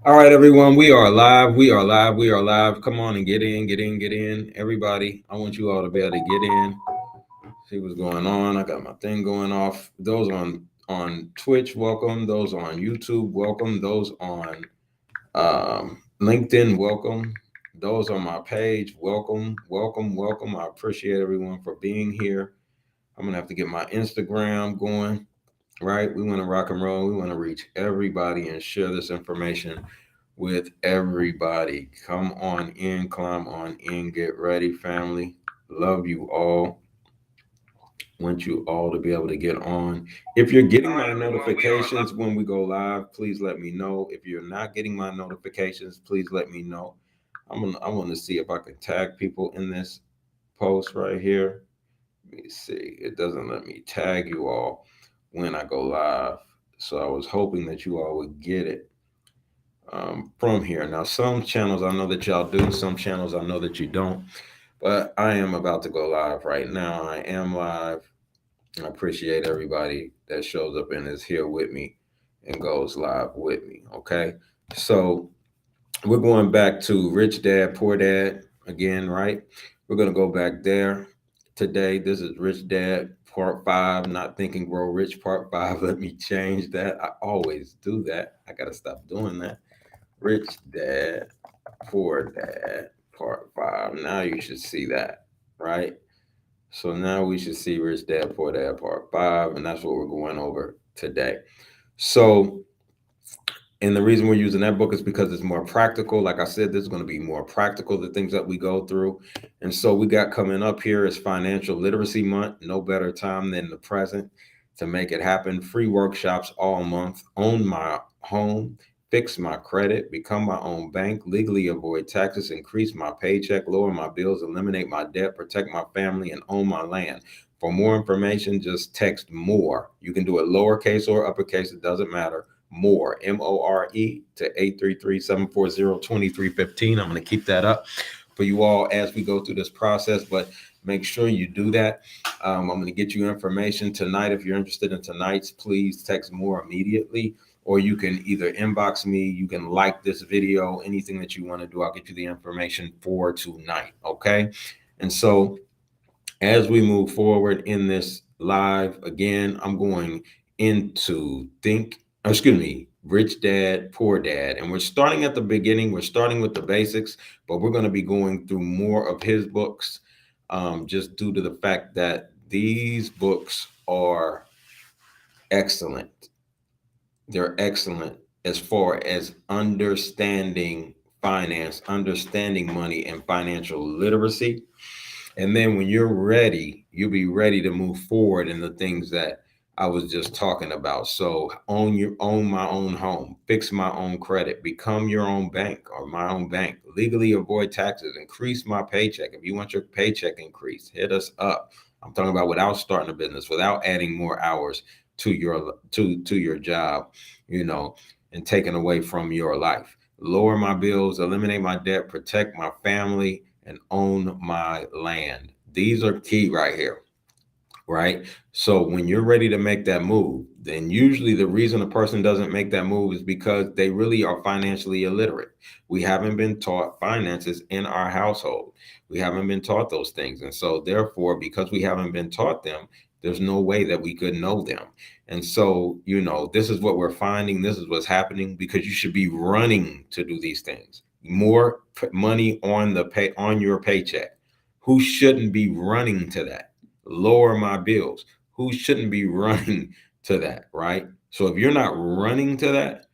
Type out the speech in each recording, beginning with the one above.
All right, everyone, we are live. We are live. We are live. Come on and get in, get in, get in. Everybody, I want you all to be able to get in, see what's going on. I got my thing going off. Those on Twitch, welcome. Those on YouTube, welcome. Those on LinkedIn, welcome. Those on my page, welcome, welcome, welcome. I appreciate everyone for being here. I'm gonna have to get my Instagram going. Right? We want to rock and roll. We want to reach everybody and share this information with everybody. Come on in, climb on in, get ready, family. Love you all. Want you all to be able to get on. If you're getting my notifications when we go live, please let me know. If you're not getting my notifications, please let me know. I want to see if I can tag people in this post right here. Let me see. It doesn't let me tag you all when I go live. So I was hoping that you all would get it from here. Now, some channels I know that y'all do, some channels I know that you don't. But I am about to go live right now. I am live. I appreciate everybody that shows up and is here with me and goes live with me. Okay. So we're going back to Rich Dad, Poor Dad again, right? We're going to go back there today. This is Rich Dad Part 5, Not Thinking Grow Rich Part 5. Let me change that. I always do that. I got to stop doing that. Rich Dad, Poor Dad Part 5. Now you should see that, right? So now we should see Rich Dad, Poor Dad Part 5, and that's what we're going over today. So and the reason we're using that book is because it's more practical. Like I said, this is going to be more practical, the things that we go through. And so we got coming up here is Financial Literacy Month. No better time than the present to make it happen. Free workshops all month. Own my home, fix my credit, become my own bank, legally avoid taxes, increase my paycheck, lower my bills, eliminate my debt, protect my family, and own my land. For more information, just text MORE. You can do it lowercase or uppercase, it doesn't matter. MORE, MORE, to 833-740-2315. I'm going to keep that up for you all as we go through this process, but make sure you do that. I'm going to get you information tonight. If you're interested in tonight's, please text MORE immediately, or you can either inbox me, you can like this video, anything that you want to do, I'll get you the information for tonight, okay? And so as we move forward in this live, again, I'm going into Rich Dad, Poor Dad. And we're starting at the beginning. We're starting with the basics, but we're going to be going through more of his books just due to the fact that these books are excellent. They're excellent as far as understanding finance, understanding money, and financial literacy. And then when you're ready, you'll be ready to move forward in the things that I was just talking about. So own my own home, fix my own credit, become your own bank or my own bank, legally avoid taxes, increase my paycheck. If you want your paycheck increased, hit us up. I'm talking about without starting a business, without adding more hours to your job, and taking away from your life. Lower my bills, eliminate my debt, protect my family, and own my land. These are key right here, right? So when you're ready to make that move, then usually the reason a person doesn't make that move is because they really are financially illiterate. We haven't been taught finances in our household. We haven't been taught those things. And so therefore, because we haven't been taught them, there's no way that we could know them. And so, this is what we're finding. This is what's happening because you should be running to do these things. More money on your paycheck. Who shouldn't be running to that? Lower my bills. Who shouldn't be running to that, right? So if you're not running to that,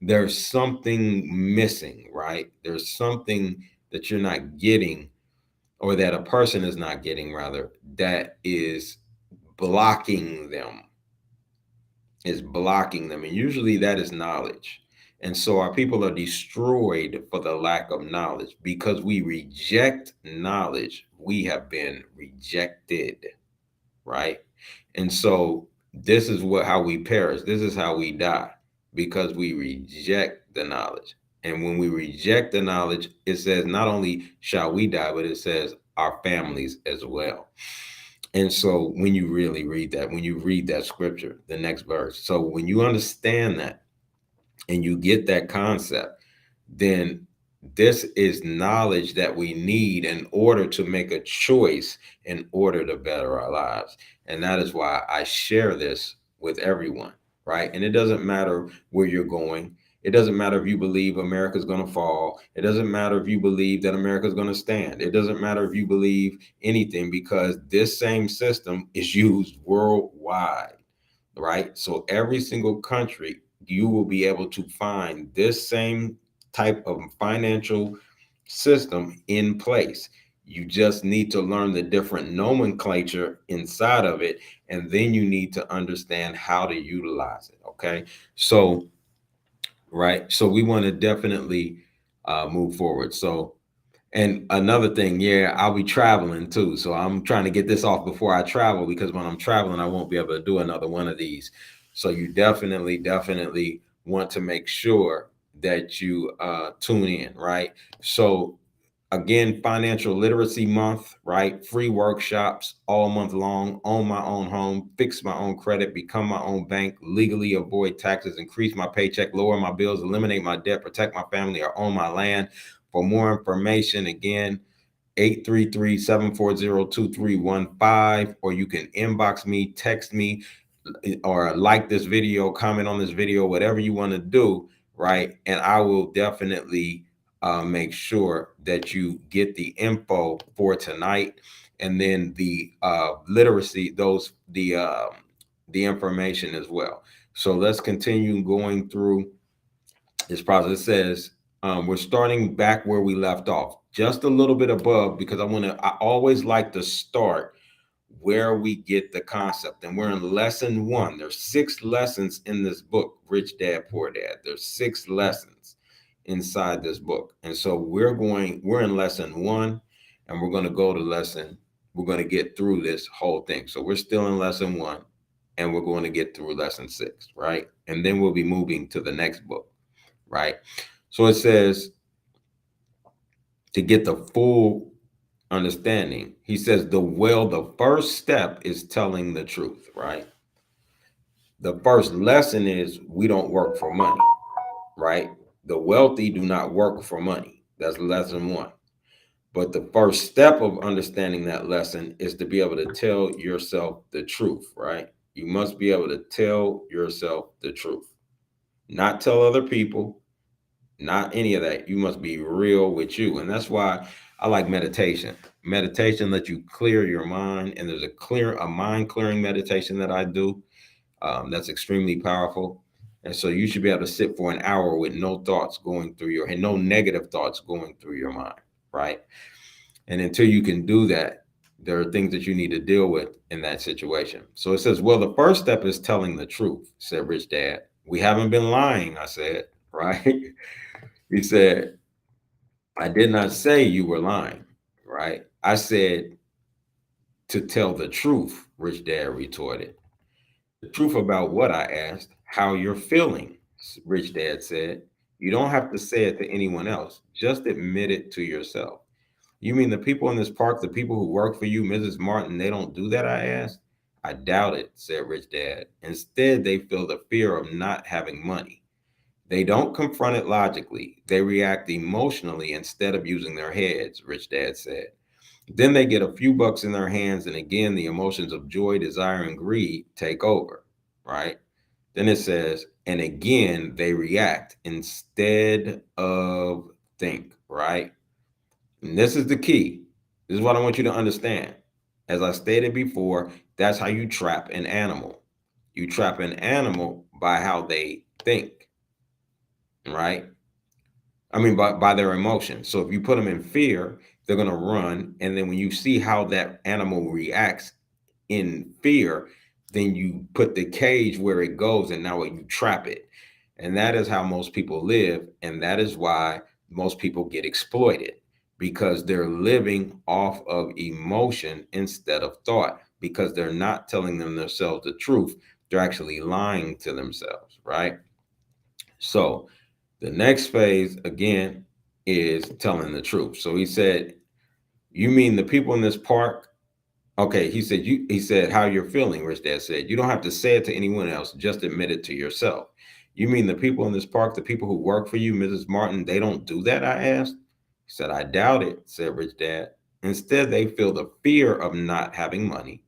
there's something missing, right? There's something that you're not getting, or that a person is not getting, rather, that is blocking them, And usually that is knowledge. And so our people are destroyed for the lack of knowledge. Because we reject knowledge, we have been rejected, right? And so this is how we perish. This is how we die, because we reject the knowledge. And when we reject the knowledge, it says not only shall we die, but it says our families as well. And so when you really read that, when you read that scripture, the next verse, so when you understand that and you get that concept, then this is knowledge that we need in order to make a choice in order to better our lives. And that is why I share this with everyone, right? And it doesn't matter where you're going. It doesn't matter if you believe America's going to fall. It doesn't matter if you believe that America's going to stand. It doesn't matter if you believe anything, because this same system is used worldwide, right? So every single country, you will be able to find this same type of financial system in place. You just need to learn the different nomenclature inside of it, and then you need to understand how to utilize it. Okay. So, right. So we want to definitely move forward. So, and another thing, yeah, I'll be traveling too. So I'm trying to get this off before I travel, because when I'm traveling, I won't be able to do another one of these. So you definitely want to make sure that you tune in, right? So again, financial literacy month, right? Free workshops all month long. Own my own home, fix my own credit, become my own bank, legally avoid taxes, increase my paycheck, lower my bills, eliminate my debt, protect my family, or own my land. For more information, again, 833-740-2315, or you can inbox me, text me, or like this video, comment on this video, whatever you want to do, right? And I will definitely make sure that you get the info for tonight, and then the literacy, the information as well. So let's continue going through this process. It says we're starting back where we left off, just a little bit above, because I always like to start where we get the concept. And we're in lesson 1. There's 6 lessons in this book, Rich Dad Poor Dad. There's 6 lessons inside this book. And so we're in lesson 1, and we're going to go to we're going to get through this whole thing. So we're still in lesson 1, and we're going to get through lesson 6, right? And then we'll be moving to the next book, right? So it says, to get the full understanding, he says, the first step is telling the truth, right? The first lesson is we don't work for money, right? The wealthy do not work for money. That's lesson 1. But the first step of understanding that lesson is to be able to tell yourself the truth, right? You must be able to tell yourself the truth, not tell other people, not any of that. You must be real with you. And that's why I like meditation. Meditation lets you clear your mind. And there's a mind clearing meditation that I do. That's extremely powerful. And so you should be able to sit for an hour with no thoughts going through your head, no negative thoughts going through your mind, right? And until you can do that, there are things that you need to deal with in that situation. So it says, well, the first step is telling the truth, said Rich Dad. We haven't been lying, I said, right? He said, I did not say you were lying, right? I said to tell the truth, Rich Dad retorted. The truth about what, I asked. How you're feeling, Rich Dad said. You don't have to say it to anyone else. Just admit it to yourself. You mean the people in this park, the people who work for you, Mrs. Martin, they don't do that, I asked. I doubt it, said Rich Dad. Instead, they feel the fear of not having money. They don't confront it logically. They react emotionally instead of using their heads, Rich Dad said. Then they get a few bucks in their hands, and again, the emotions of joy, desire, and greed take over, right? Then it says, and again, they react instead of think, right? And this is the key. This is what I want you to understand. As I stated before, that's how you trap an animal. You trap an animal by how they think, right? I mean, by their emotions. So if you put them in fear, they're going to run. And then when you see how that animal reacts in fear, then you put the cage where it goes, and now you trap it. And that is how most people live. And that is why most people get exploited, because they're living off of emotion instead of thought, because they're not telling themselves the truth. They're actually lying to themselves, right? So the next phase, again, is telling the truth. So he said, you mean the people in this park? Okay, he said, how you're feeling, Rich Dad said. You don't have to say it to anyone else, just admit it to yourself. You mean the people in this park, the people who work for you, Mrs. Martin, they don't do that? I asked. He said, I doubt it, said Rich Dad. Instead, they feel the fear of not having money.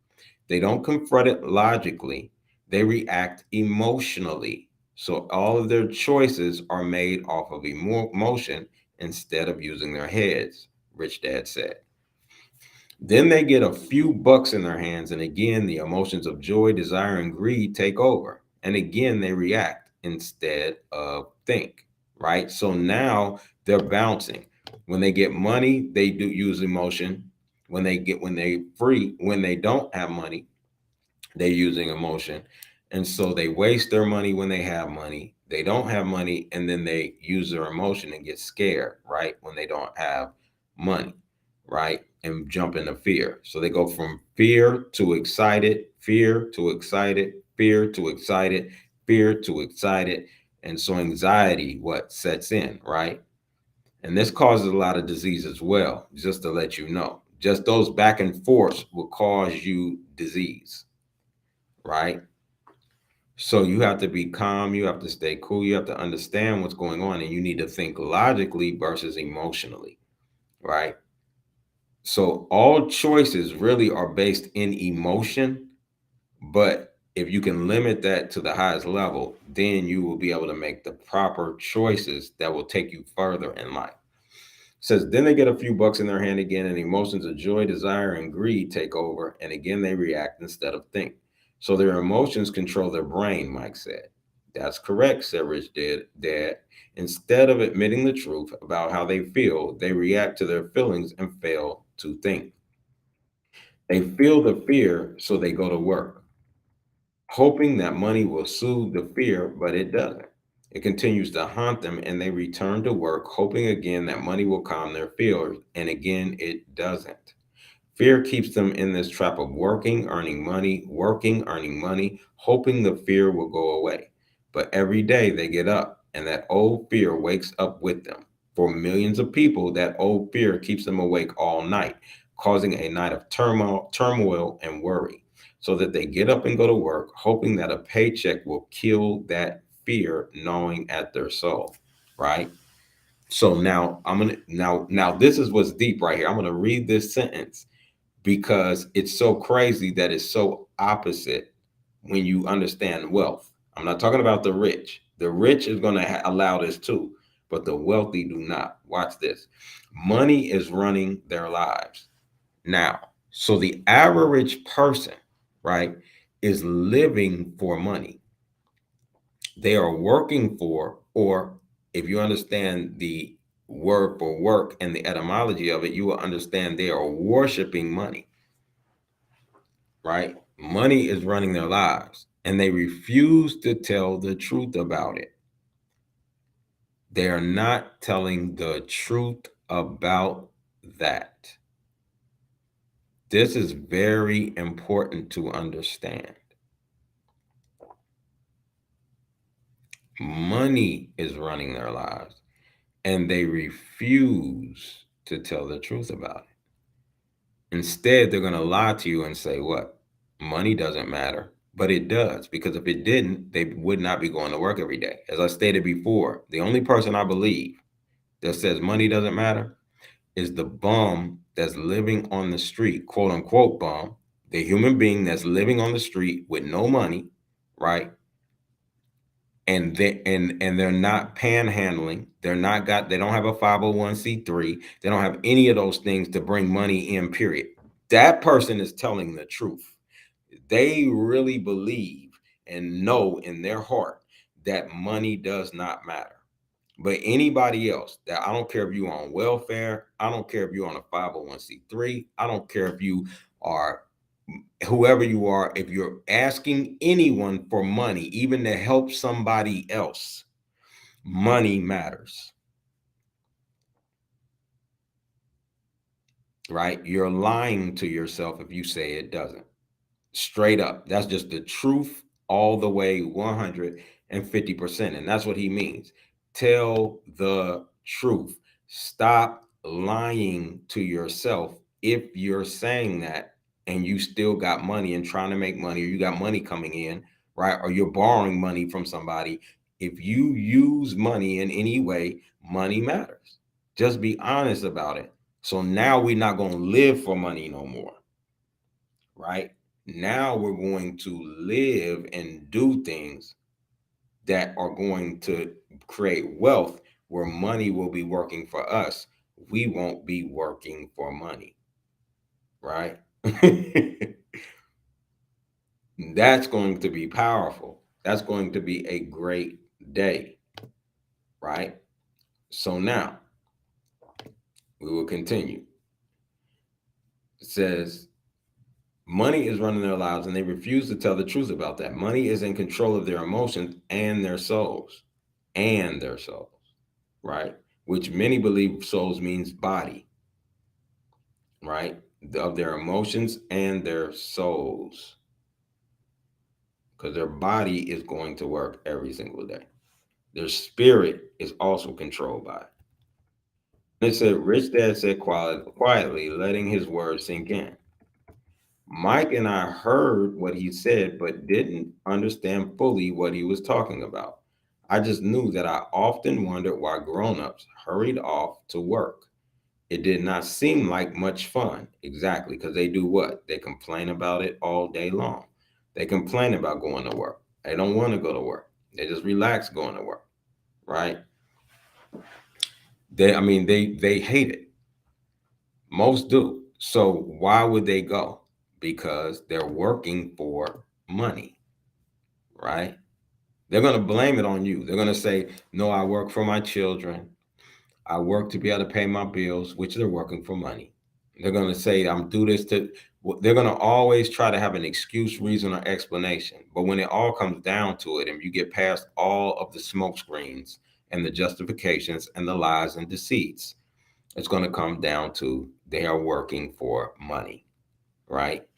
They don't confront it logically, they react emotionally. So all of their choices are made off of emotion instead of using their heads, Rich Dad said. Then they get a few bucks in their hands, and again, the emotions of joy, desire, and greed take over. And again, they react instead of think, right? So now they're bouncing. When they get money, they do use emotion. When they don't have money, they're using emotion. And so they waste their money when they have money. They don't have money, and then they use their emotion and get scared, right? When they don't have money, right? And jump into fear. So they go from fear to excited, fear to excited, fear to excited, fear to excited. And so anxiety, what sets in, right? And this causes a lot of disease as well, just to let you know. Just those back and forths will cause you disease, right? So you have to be calm, you have to stay cool, you have to understand what's going on, and you need to think logically versus emotionally, right? So all choices really are based in emotion, but if you can limit that to the highest level, then you will be able to make the proper choices that will take you further in life. Says then they get a few bucks in their hand again, and emotions of joy, desire, and greed take over, and again they react instead of think. So their emotions control their brain, Mike said. That's correct, said Dad. Instead of admitting the truth about how they feel, they react to their feelings and fail to think. They feel the fear, so they go to work, hoping that money will soothe the fear, but it doesn't. It continues to haunt them, and they return to work, hoping again that money will calm their fears, and again, it doesn't. Fear keeps them in this trap of working, earning money, hoping the fear will go away. But every day they get up, and that old fear wakes up with them. For millions of people, that old fear keeps them awake all night, causing a night of turmoil and worry, so that they get up and go to work, hoping that a paycheck will kill that fear gnawing at their soul. Right? So now now this is what's deep right here. I'm gonna read this sentence because it's so crazy that it's so opposite when you understand wealth. I'm not talking about the rich. The rich is going to allow this too, but the wealthy do not. Watch this. Money is running their lives now. So the average person, right, is living for money. They are working for, or if you understand the word for work and the etymology of it, you will understand they are worshiping money, right? Money is running their lives, and they refuse to tell the truth about it. They are not telling the truth about that. This is very important to understand. Money is running their lives, and they refuse to tell the truth about it. Instead, they're going to lie to you and say, what? Money doesn't matter. But it does, because if it didn't, they would not be going to work every day. As I stated before, the only person I believe that says money doesn't matter is the bum that's living on the street, quote unquote bum, the human being that's living on the street with no money, right? And they're not panhandling. They don't have a 501c3. They don't have any of those things to bring money in, period. That person is telling the truth. They really believe and know in their heart that money does not matter. But anybody else, that I don't care if you're on welfare, I don't care if you're on a 501c3, I don't care if you are whoever you are, if you're asking anyone for money, even to help somebody else, money matters, right? You're lying to yourself if you say it doesn't. Straight up. That's just the truth all the way 150%. And that's what he means. Tell the truth. Stop lying to yourself if you're saying that and you still got money and trying to make money, or you got money coming in, right? Or you're borrowing money from somebody. If you use money in any way, money matters. Just be honest about it. So now we're not going to live for money no more, right? Now we're going to live and do things that are going to create wealth where money will be working for us. We won't be working for money, right? That's going to be powerful. That's going to be a great day, right? So now we will continue. It says, money is running their lives and they refuse to tell the truth about that. Money is in control of their emotions and their souls, right? Which many believe souls means body, right? Of their emotions and their souls, because their body is going to work every single day. Their spirit is also controlled by it. It said, Rich Dad said quietly, letting his words sink in. Mike and I heard what he said, but didn't understand fully what he was talking about. I just knew that I often wondered why grown-ups hurried off to work. It did not seem like much fun. Exactly, because they do what? They complain about it all day long. They complain about going to work. They don't want to go to work. They just relax going to work, right? They hate it. Most do. So why would they go? Because they're working for money, right? They're going to blame it on you. They're going to say, no, I work for my children. I work to be able to pay my bills, which they're working for money. They're going to say, I'm do this to, they're going to always try to have an excuse, reason, or explanation. But when it all comes down to it, and you get past all of the smoke screens and the justifications and the lies and deceits, it's going to come down to they are working for money, right?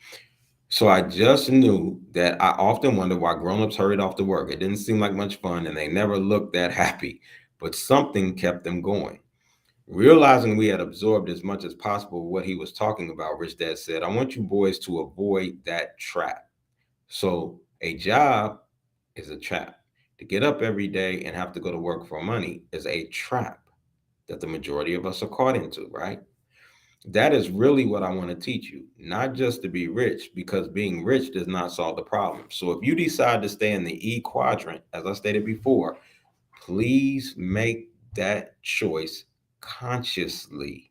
So I just knew that I often wondered why grown-ups hurried off to work. It didn't seem like much fun and they never looked that happy, but something kept them going. Realizing we had absorbed as much as possible what he was talking about, Rich Dad said, I want you boys to avoid that trap. So a job is a trap. To get up every day and have to go to work for money is a trap that the majority of us are caught into, right? That is really what I want to teach you, not just to be rich, because being rich does not solve the problem. So if you decide to stay in the E quadrant, as I stated before, please make that choice consciously.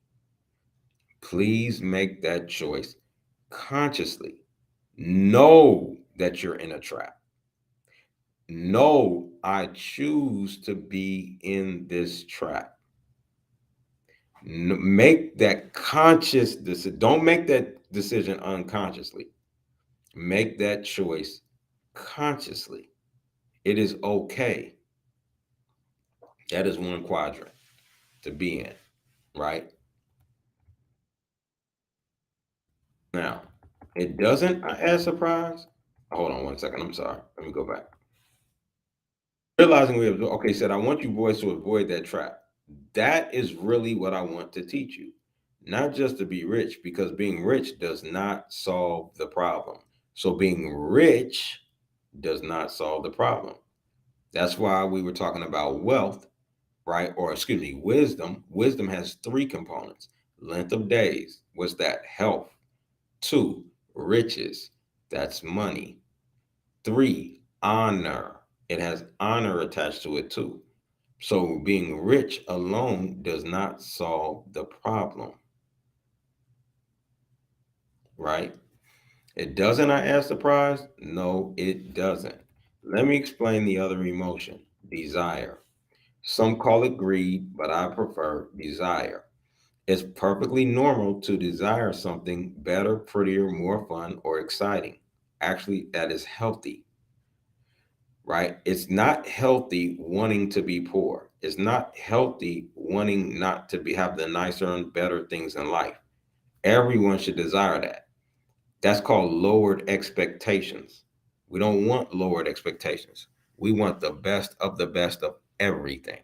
Please make that choice consciously. Know that you're in a trap. Know I choose to be in this trap. Make that conscious decision. Don't make that decision unconsciously. Make that choice consciously. It is okay. That is one quadrant to be in, right? Now, it doesn't add surprise. Hold on one second. I'm sorry. Let me go back. Realizing we have, okay, said, I want you boys to avoid that trap. That is really what I want to teach you. Not just to be rich, because being rich does not solve the problem. So being rich does not solve the problem. That's why we were talking about wealth, right? Or excuse me, wisdom. Wisdom has three components: length of days, what's that? Health. Two, riches, that's money. Three, honor. It has honor attached to it too. So being rich alone does not solve the problem, right? It doesn't, I ask surprised? No, it doesn't. Let me explain the other emotion, desire. Some call it greed, but I prefer desire. It's perfectly normal to desire something better, prettier, more fun, or exciting. Actually, that is healthy, right? It's not healthy wanting to be poor. It's not healthy wanting not to be have the nicer and better things in life. Everyone should desire that. That's called lowered expectations. We don't want lowered expectations. We want the best of everything.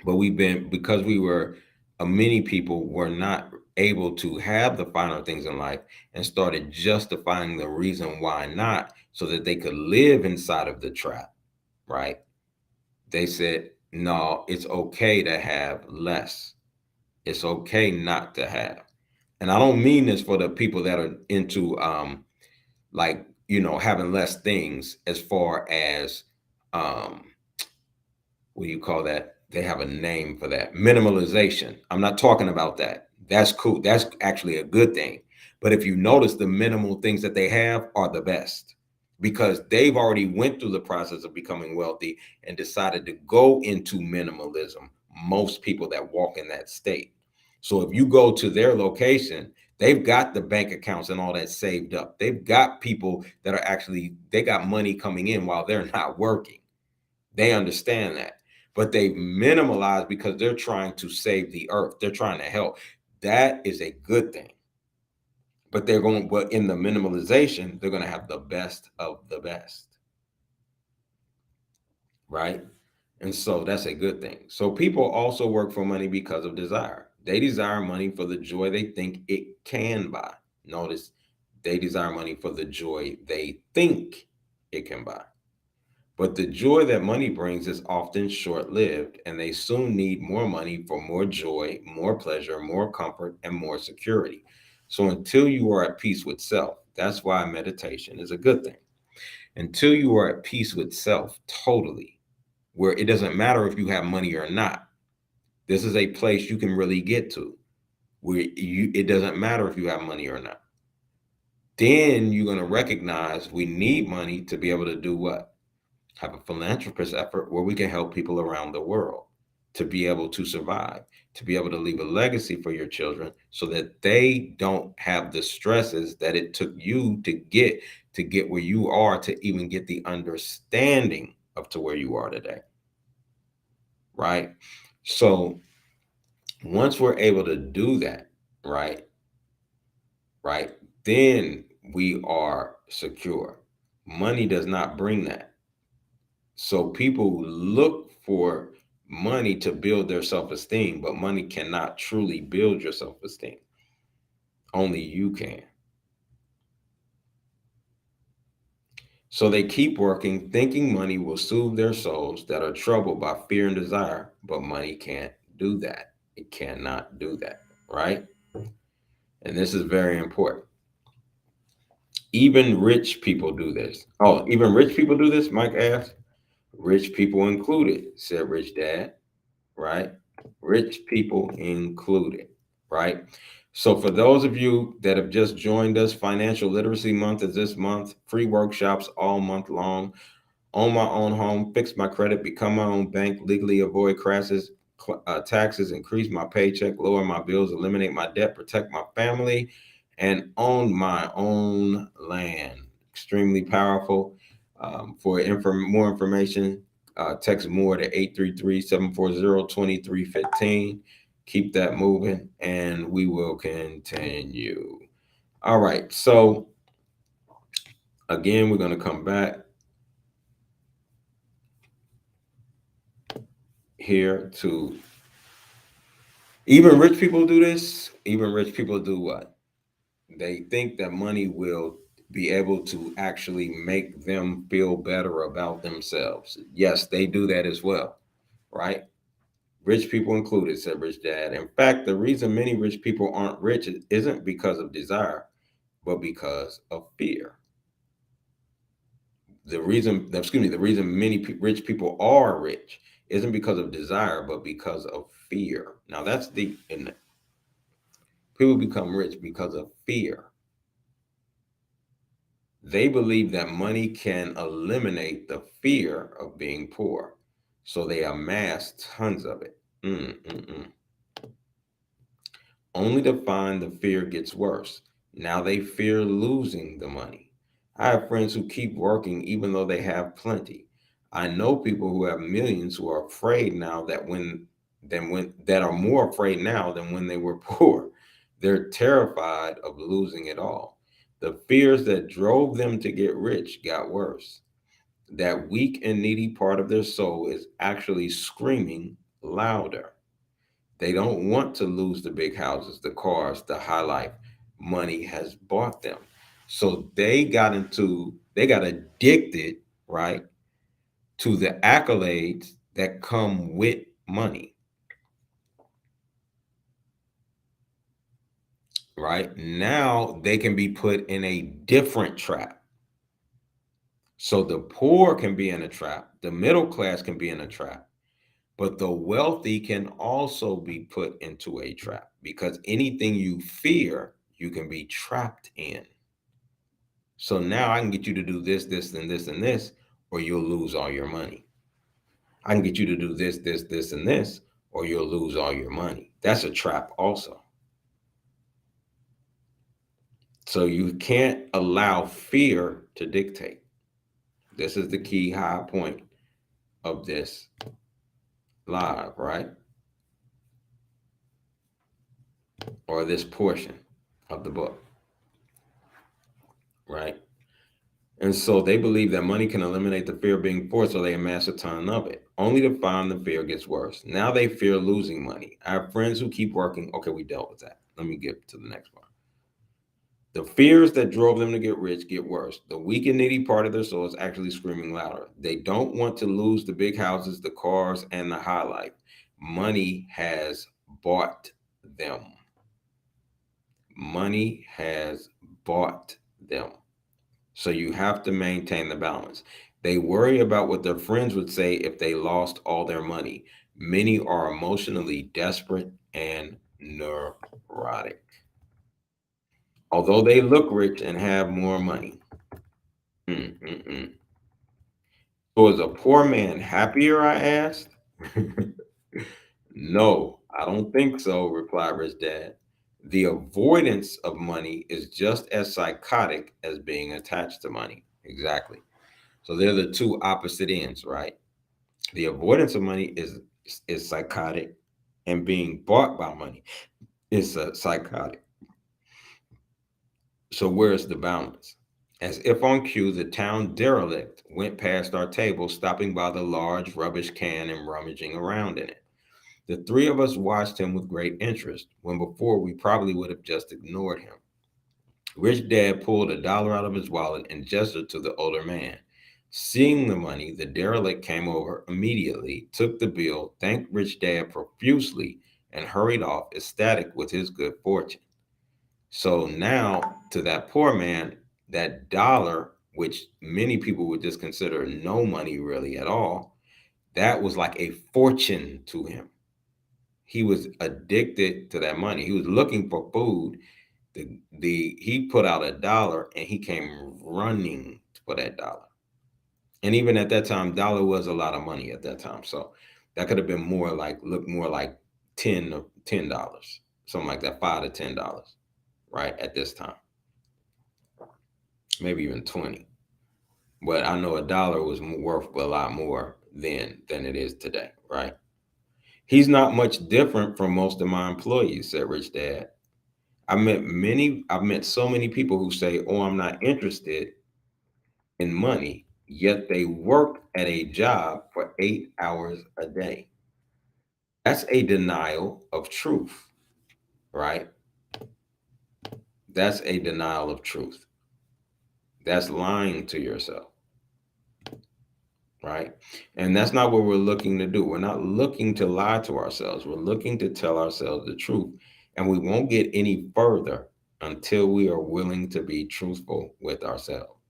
But we've been, because we were many people were not able to have the finer things in life and started justifying the reason why not, so that they could live inside of the trap, right? They said, no, it's okay to have less. It's okay not to have. And I don't mean this for the people that are into like, having less things, as far as um what do you call that? They have a name for that. Minimalization. I'm not talking about that. That's cool. That's actually a good thing. But if you notice, the minimal things that they have are the best, because they've already went through the process of becoming wealthy and decided to go into minimalism. Most people that walk in that state. So if you go to their location, they've got the bank accounts and all that saved up. They've got people that are actually, they got money coming in while they're not working. They understand that, but they've minimalized because they're trying to save the earth. They're trying to help. That is a good thing. But in the minimalization, they're going to have the best of the best, right? And so that's a good thing. So people also work for money because of desire. They desire money for the joy they think it can buy. Notice, they desire money for the joy they think it can buy. But the joy that money brings is often short lived, and they soon need more money for more joy, more pleasure, more comfort, and more security. So until you are at peace with self, that's why meditation is a good thing. Until you are at peace with self totally, where it doesn't matter if you have money or not, this is a place you can really get to, where it doesn't matter if you have money or not. Then you're going to recognize we need money to be able to do what? Have a philanthropist effort where we can help people around the world to be able to survive, to be able to leave a legacy for your children so that they don't have the stresses that it took you to get where you are, to even get the understanding of to where you are today, right? So once we're able to do that, right, right, then we are secure. Money does not bring that. So people look for money to build their self-esteem, but money cannot truly build your self-esteem. Only you can. So they keep working, thinking money will soothe their souls that are troubled by fear and desire, but money can't do that. It cannot do that, right? And this is very important. Even rich people do this. Oh, even rich people do this, Mike asked. Rich people included, said Rich Dad, right? Rich people included, right? So, for those of you that have just joined us, Financial Literacy Month is this month, free workshops all month long. Own my own home, fix my credit, become my own bank, legally avoid crashes, taxes, increase my paycheck, lower my bills, eliminate my debt, protect my family, and own my own land. Extremely powerful. For more information, text more to 833-740-2315. Keep that moving, and we will continue. All right. So, again, we're going to come back here to even rich people do this. Even rich people do what? They think that money will be able to actually make them feel better about themselves. Yes, they do that as well, right? Rich people included, said Rich Dad. In fact, the reason many rich people aren't rich isn't because of desire, but because of fear. The reason many rich people are rich isn't because of desire, but because of fear. Now that's deep, isn't it? People become rich because of fear. They believe that money can eliminate the fear of being poor. So they amass tons of it. Mm, mm, mm. Only to find the fear gets worse. Now they fear losing the money. I have friends who keep working even though they have plenty. I know people who have millions who are afraid now that are more afraid now than when they were poor. They're terrified of losing it all. The fears that drove them to get rich got worse. That weak and needy part of their soul is actually screaming louder. They don't want to lose the big houses, the cars, the high life money has bought them. So they got addicted, right, to the accolades that come with money, right? Now they can be put in a different trap. So the poor can be in a trap, the middle class can be in a trap, but the wealthy can also be put into a trap because anything you fear, you can be trapped in. So now I can get you to do this, this, and this, and this, or you'll lose all your money. I can get you to do this, this, this, and this, or you'll lose all your money. That's a trap also. So you can't allow fear to dictate. This is the key high point of this live, right? Or this portion of the book, right? And so they believe that money can eliminate the fear of being poor, so they amass a ton of it, only to find the fear gets worse. Now they fear losing money. I have friends who keep working. Okay, we dealt with that. Let me get to the next one. The fears that drove them to get rich get worse. The weak and needy part of their soul is actually screaming louder. They don't want to lose the big houses, the cars, and the high life. Money has bought them. Money has bought them. So you have to maintain the balance. They worry about what their friends would say if they lost all their money. Many are emotionally desperate and neurotic. Although they look rich and have more money. Mm-mm-mm. So is a poor man happier? I asked. No, I don't think so, replied Rich Dad. The avoidance of money is just as psychotic as being attached to money. Exactly. So they're the two opposite ends, right? The avoidance of money is psychotic, and being bought by money is psychotic. So where's the balance? As if on cue, the town derelict went past our table, stopping by the large rubbish can and rummaging around in it. The three of us watched him with great interest, when before we probably would have just ignored him. Rich Dad pulled $1 out of his wallet and gestured to the older man. Seeing the money, the derelict came over immediately, took the bill, thanked Rich Dad profusely, and hurried off, ecstatic with his good fortune. So now, to that poor man, that dollar, which many people would just consider no money really at all, that was like a fortune to him. He was addicted to that money. He was looking for food. He put out $1 and he came running for that dollar. And even at that time, dollar was a lot of money at that time. So that could have been more like look more like $10, something like that, $5 to $10, right? At this time, maybe even 20. But I know $1 was worth a lot more then than it is today, right? He's not much different from most of my employees, said Rich Dad. I've met so many people who say, "Oh, I'm not interested in money," yet they work at a job for 8 hours a day. That's a denial of truth, right? That's a denial of truth. That's lying to yourself, right? And that's not what we're looking to do. We're not looking to lie to ourselves. We're looking to tell ourselves the truth. And we won't get any further until we are willing to be truthful with ourselves.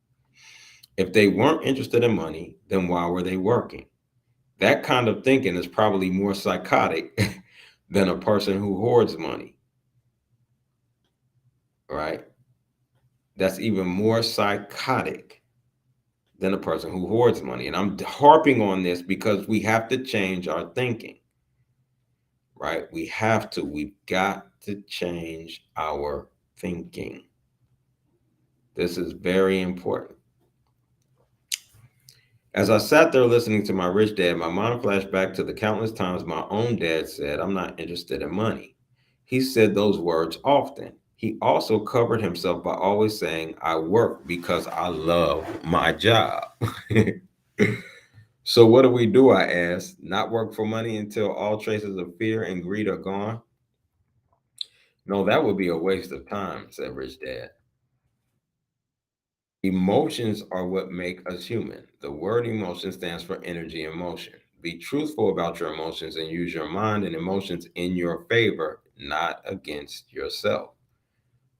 If they weren't interested in money, then why were they working? That kind of thinking is probably more psychotic than a person who hoards money, right? That's even more psychotic than a person who hoards money. And I'm harping on this because we have to change our thinking, right? We've got to change our thinking. This is very important. As I sat there listening to my rich dad, my mind flashed back to the countless times my own dad said, "I'm not interested in money." He said those words often. He also covered himself by always saying, "I work because I love my job." So, what do? I asked. Not work for money until all traces of fear and greed are gone? No, that would be a waste of time, said Rich Dad. Emotions are what make us human. The word emotion stands for energy and motion. Be truthful about your emotions and use your mind and emotions in your favor, not against yourself.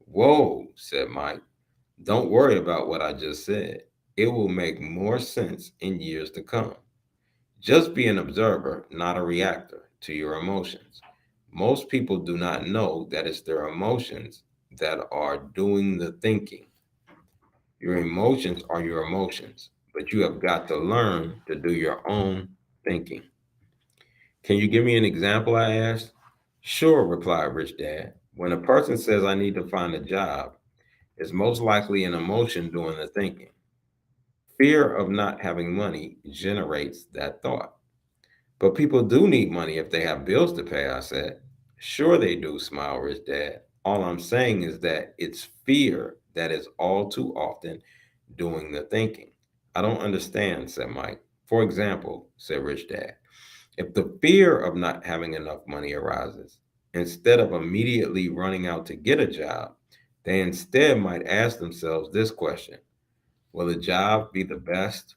Whoa, said Mike. Don't worry about what I just said. It will make more sense in years to come. Just be an observer, not a reactor to your emotions. Most people do not know that it's their emotions that are doing the thinking. Your emotions are your emotions, but you have got to learn to do your own thinking. Can you give me an example? I asked. Sure, replied Rich Dad. When a person says, I need to find a job, it's most likely an emotion doing the thinking. Fear of not having money generates that thought. But people do need money if they have bills to pay, I said. Sure, they do, smiled Rich Dad. All I'm saying is that it's fear that is all too often doing the thinking. I don't understand, said Mike. For example, said Rich Dad, if the fear of not having enough money arises, instead of immediately running out to get a job, they instead might ask themselves this question: will a job be the best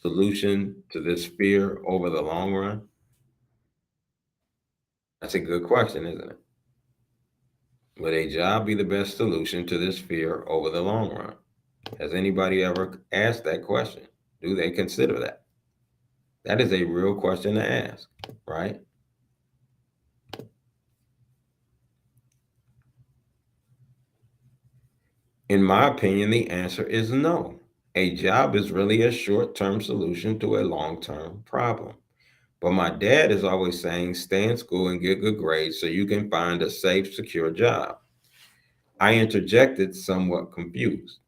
solution to this fear over the long run? That's a good question, isn't it? Would a job be the best solution to this fear over the long run? Has anybody ever asked that question? Do they consider that? That is a real question to ask, right? In my opinion, the answer is no. A job is really a short term solution to a long term problem. But my dad is always saying stay in school and get good grades so you can find a safe, secure job. I interjected, somewhat confused.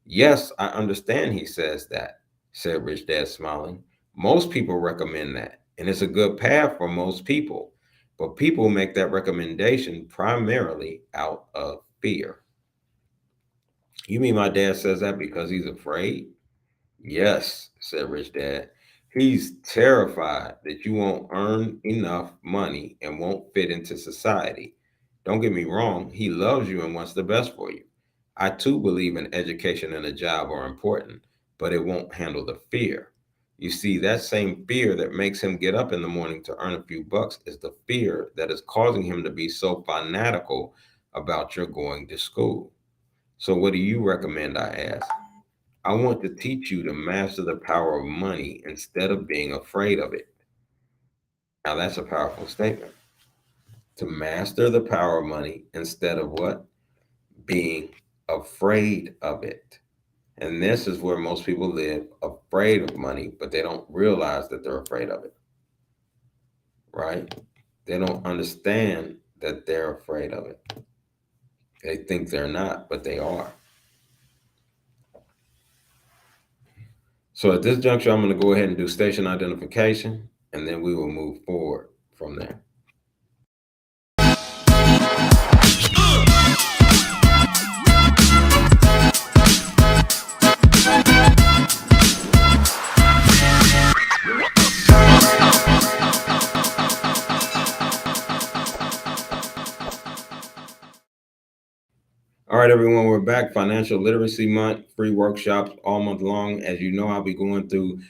Yes, I understand he says that, said Rich Dad, smiling. Most people recommend that, and it's a good path for most people. But people make that recommendation primarily out of fear. You mean my dad says that because he's afraid? Yes, said Rich Dad. He's terrified that you won't earn enough money and won't fit into society. Don't get me wrong, he loves you and wants the best for you. I too believe in education and a job are important, but it won't handle the fear. You see, that same fear that makes him get up in the morning to earn a few bucks is the fear that is causing him to be so fanatical about your going to school. So, what do you recommend? I asked. I want to teach you to master the power of money instead of being afraid of it. Now, that's a powerful statement. To master the power of money instead of what? Being afraid of it. And this is where most people live, afraid of money, but they don't realize that they're afraid of it, right? They don't understand that they're afraid of it. They think they're not, but they are. So at this juncture, I'm going to go ahead and do station identification, and then we will move forward from there. All right, everyone, we're back. Financial Literacy Month, free workshops all month long. As you know, I'll be going through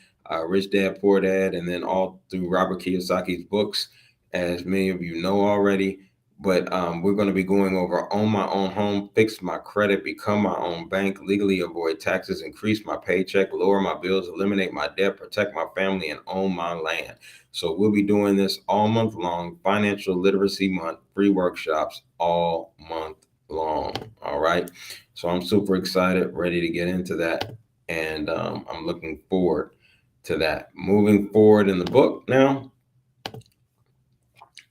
Rich Dad, Poor Dad, and then all through Robert Kiyosaki's books, as many of you know already. But we're going to be going over Own My Own Home, Fix My Credit, Become My Own Bank, Legally Avoid Taxes, Increase My Paycheck, Lower My Bills, Eliminate My Debt, Protect My Family, and Own My Land. So we'll be doing this all month long, Financial Literacy Month, free workshops all month long. All right. So I'm super excited, ready to get into that. And I'm looking forward to that. Moving forward in the book now,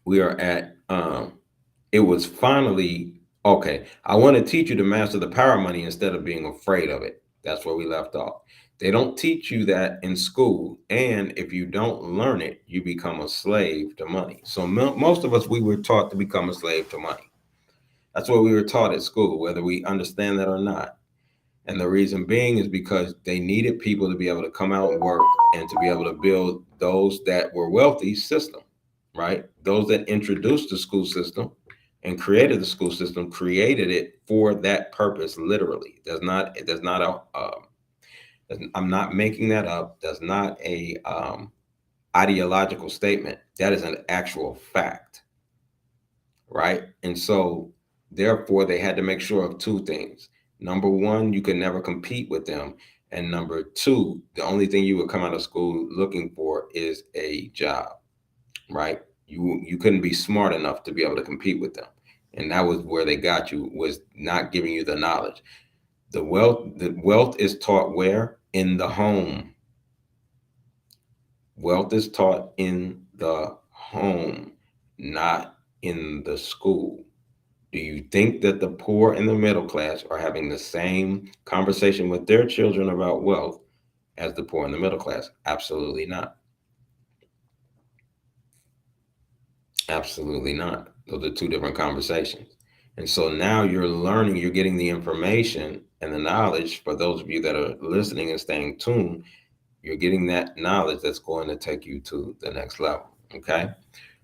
we are at, it was finally, okay. I want to teach you to master the power of money instead of being afraid of it. That's where we left off. They don't teach you that in school. And if you don't learn it, you become a slave to money. So most of us, we were taught to become a slave to money. That's what we were taught at school, whether we understand that or not. And the reason being is because they needed people to be able to come out and work and to be able to build those that were wealthy system, right? Those that introduced the school system and created the school system created it for that purpose, literally. There's not a, I'm not making that up. There's not a ideological statement. That is an actual fact, right? And so, therefore, they had to make sure of two things. Number one, you could never compete with them. And number two, the only thing you would come out of school looking for is a job, right? You couldn't be smart enough to be able to compete with them. And that was where they got you, was not giving you the knowledge. The wealth is taught where? In the home. Wealth is taught in the home, not in the school. Do you think that the poor and the middle class are having the same conversation with their children about wealth as the poor and the middle class? Absolutely not. Absolutely not. Those are two different conversations. And so now you're learning, you're getting the information and the knowledge. For those of you that are listening and staying tuned, you're getting that knowledge that's going to take you to the next level. Okay.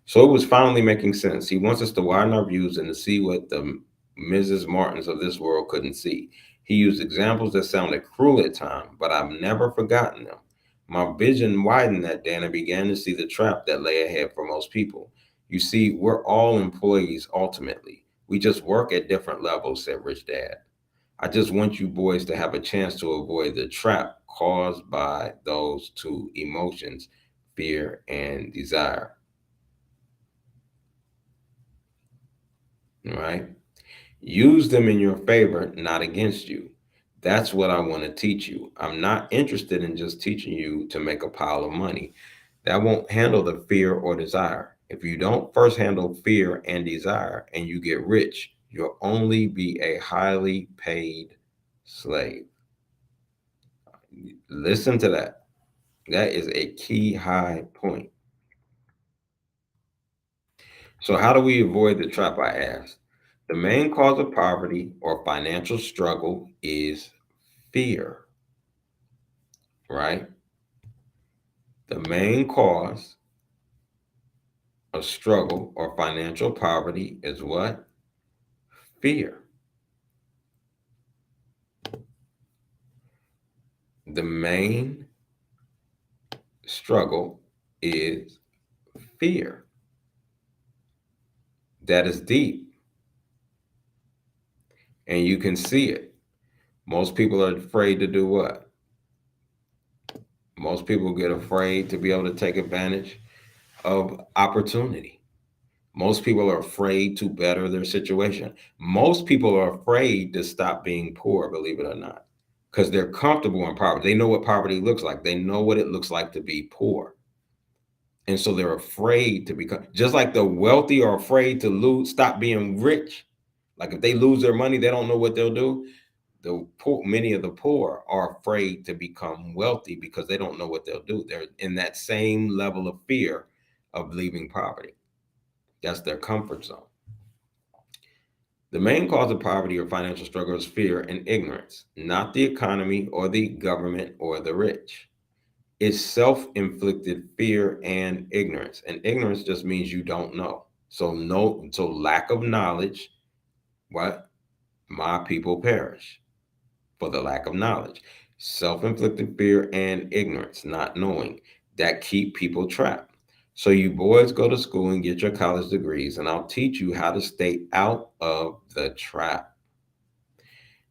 So it was finally making sense. He wants us to widen our views and to see what the Mrs. Martins of this world couldn't see. He used examples that sounded cruel at times, but I've never forgotten them. My vision widened that day, and I began to see the trap that lay ahead for most people. You see, we're all employees ultimately. We just work at different levels, said Rich Dad. I just want you boys to have a chance to avoid the trap caused by those two emotions, fear and desire. All right? Use them in your favor, not against you. That's what I want to teach you. I'm not interested in just teaching you to make a pile of money. That won't handle the fear or desire. If you don't first handle fear and desire and you get rich, you'll only be a highly paid slave. Listen to that. That is a key high point. So, how do we avoid the trap? I asked. The main cause of poverty or financial struggle is fear, right? The main cause of struggle or financial poverty is what? Fear. The main struggle is fear. That is deep, and you can see it. Most people are afraid to do what? Most people get afraid to be able to take advantage of opportunity. Most people are afraid to better their situation. Most people are afraid to stop being poor, believe it or not, because they're comfortable in poverty. They know what poverty looks like. They know what it looks like to be poor. And so they're afraid to become, just like the wealthy are afraid to lose, stop being rich. Like if they lose their money, they don't know what they'll do. The poor, many of the poor are afraid to become wealthy because they don't know what they'll do. They're in that same level of fear of leaving poverty. That's their comfort zone. The main cause of poverty or financial struggle is fear and ignorance, not the economy or the government or the rich. It's self inflicted fear and ignorance. And ignorance just means you don't know. So, no, so lack of knowledge, what? My people perish for the lack of knowledge. Self inflicted fear and ignorance, not knowing, that keep people trapped. So, you boys go to school and get your college degrees, and I'll teach you how to stay out of the trap.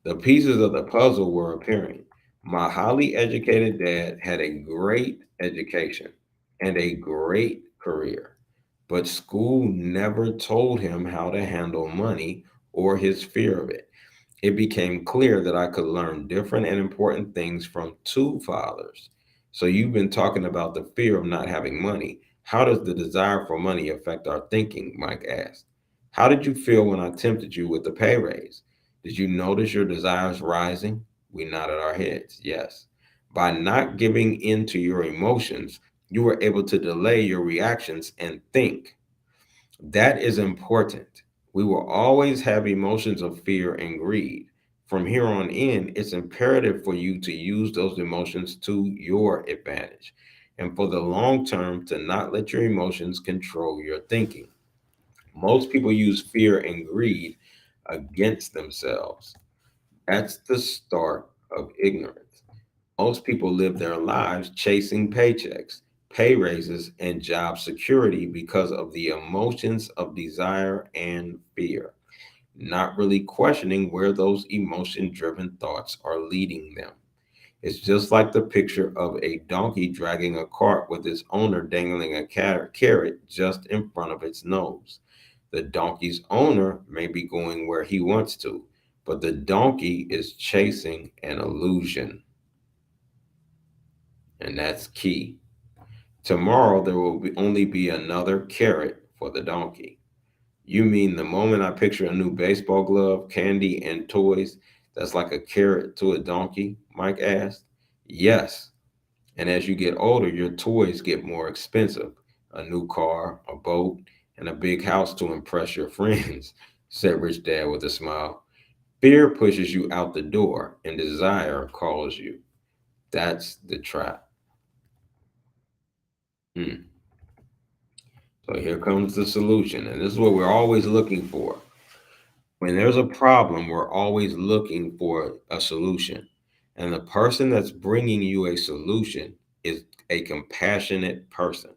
The pieces of the puzzle were appearing. My highly educated dad had a great education and a great career, but school never told him how to handle money or his fear of it. It became clear that I could learn different and important things from two fathers. So, you've been talking about the fear of not having money. How does the desire for money affect our thinking? Mike asked. How did you feel when I tempted you with the pay raise? Did you notice your desires rising? We nodded our heads. Yes. By not giving in to your emotions, you were able to delay your reactions and think. That is important. We will always have emotions of fear and greed. From here on in, it's imperative for you to use those emotions to your advantage. And for the long term, to not let your emotions control your thinking. Most people use fear and greed against themselves. That's the start of ignorance. Most people live their lives chasing paychecks. pay raises, and job security because of the emotions of desire and fear, not really questioning where those emotion driven thoughts are leading them. It's just like the picture of a donkey dragging a cart with its owner dangling a carrot just in front of its nose. The donkey's owner may be going where he wants to, but the donkey is chasing an illusion, and that's key. Tomorrow there will only be another carrot for the donkey. You mean the moment I picture a new baseball glove, candy, and toys, that's like a carrot to a donkey? Mike asked. Yes. And as you get older, your toys get more expensive. A new car, a boat, and a big house to impress your friends, said Rich Dad with a smile. Fear pushes you out the door, and desire calls you. That's the trap. Hmm. So here comes the solution. And this is what we're always looking for. When there's a problem, we're always looking for a solution. And the person that's bringing you a solution is a compassionate person.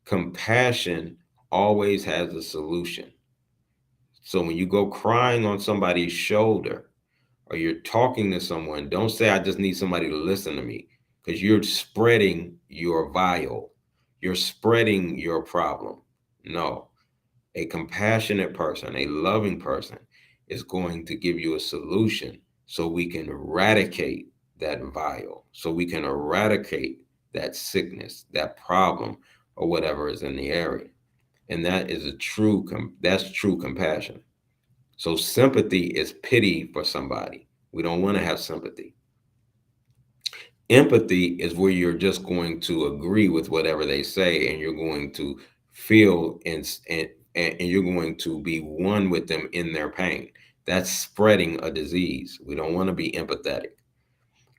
Compassion always has a solution. So when you go crying on somebody's shoulder or you're talking to someone, don't say, I just need somebody to listen to me, because you're spreading your vial, you're spreading your problem. No, a compassionate person, a loving person is going to give you a solution so we can eradicate that vial, so we can eradicate that sickness, that problem, or whatever is in the area. And that is that's true compassion. So sympathy is pity for somebody. We don't want to have sympathy. Empathy is where you're just going to agree with whatever they say, and you're going to feel and you're going to be one with them in their pain. That's spreading a disease. We don't want to be empathetic.